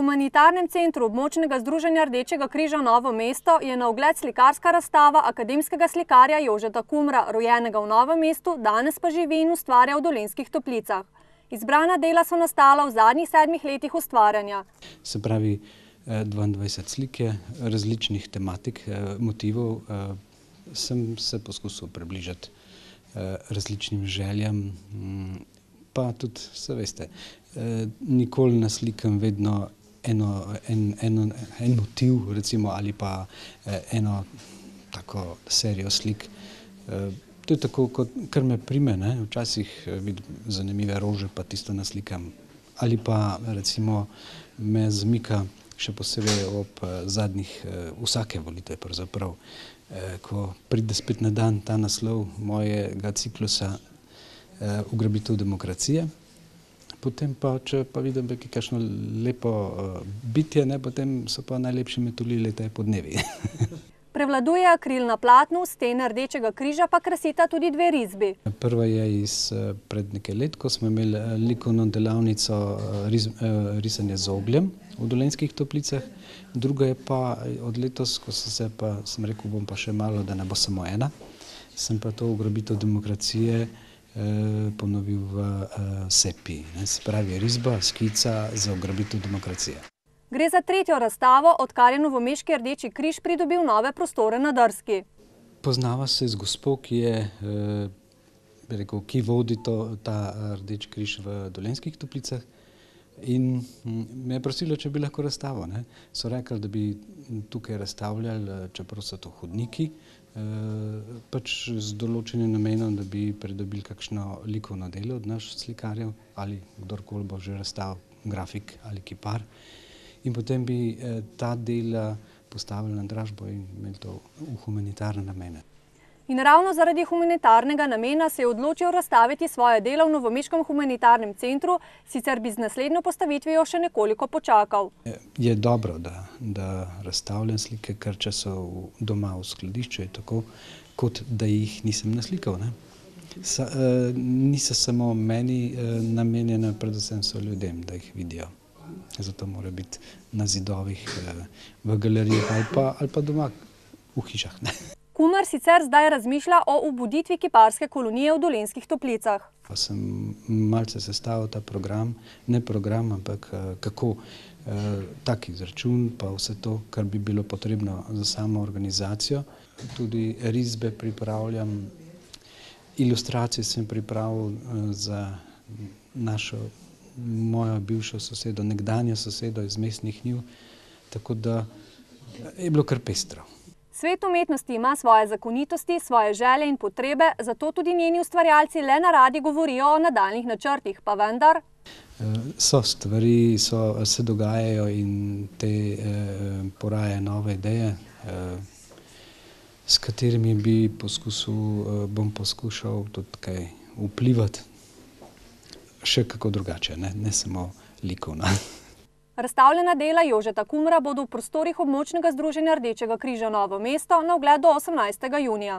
humanitarnem centru območnega združenja Rdečega križa Novo mesto je na ogled slikarska razstava akademskega slikarja Jožeta Kumra, rojenega v Novem mestu, danes pa živi in ustvarja v Dolenjskih Toplicah. Izbrana dela so nastala v zadnjih 7 letih ustvarjanja. Se pravi 22 slike različnih tematik, motivov. Sem se poskusil približati različnim željam, pa tudi, se veste, nikoli naslikam vedno en motiv, recimo, ali pa eno tako serijo slik. To je tako, kar me prime, ne? Včasih vidim zanimive rože, pa tisto naslikam. Ali pa, recimo, me zamika še posebej ob zadnjih vsake volitve, pravzaprav, ko pride spet na dan ta naslov mojega ciklusa Ugrabitev demokracije. Potem pa, če pa vidim, da je kakšno lepo bitje, ne, potem so pa najlepši metulji te podnevi. Prevladuje akril na platnu, stene Rdečega križa pa krasita tudi 2 risbi. Prva je pred nekaj let, ko smo imeli likovno delavnico risanje z ogljem v Dolenjskih Toplicah. Druga je pa od letos, ko sem rekel, bom pa še malo, da ne bo samo ena, sem pa to Ugrabitev demokracije ponovil v sepiji. Se pravi risba, skica za ugrabitev demokracije. Gre za 3. razstavo, odkar je novomeški Rdeči križ pridobil nove prostore na Drski. Poznava se z gospo, ki vodi ta Rdeči križ v Dolenjskih Toplicah, in me je prosila, če bi lahko razstavo. So rekli, da bi tukaj razstavljali, čeprav so to hodniki, pač z določenim namenom, da bi pridobili kakšno likovno delo od naših slikarjev ali kdorkoli bo že razstavil, grafik ali kipar. In potem bi ta dela postavili na dražbo in imeli to v humanitarne namene. In ravno zaradi humanitarnega namena se je odločil razstaviti svoje dela v Novomeškem humanitarnem centru, sicer bi z naslednjo postavitvijo še nekoliko počakal. Je dobro, da razstavljam slike, ker če so doma v skladišču, je tako, kot da jih nisem naslikal. Niso samo meni namenjene, predvsem so ljudem, da jih vidijo. Zato mora biti na zidovih, v galerijah ali pa doma v hišah. Kumar sicer zdaj razmišlja o obuditvi kiparske kolonije v Dolenjskih Toplicah. Pa sem malce sestavil ta program, ne program, ampak kako tak izračun, pa vse to, kar bi bilo potrebno za samo organizacijo. Tudi risbe pripravljam, ilustracije sem pripravil za mojo bivšo sosedo, nekdanjo sosedo iz Mestnih njiv, tako da je bilo kar pestro. Svet umetnosti ima svoje zakonitosti, svoje želje in potrebe, zato tudi njeni ustvarjalci le naradi govorijo o nadaljnjih načrtih, pa vendar. So stvari, se dogajajo in te porajajo nove ideje, s katerimi bom poskušal tudi kaj vplivati še kako drugače, ne samo likovno. Razstavljena dela Jožeta Kumra bodo v prostorih območnega združenja Rdečega križa Novo mesto na ogled do 18. junija.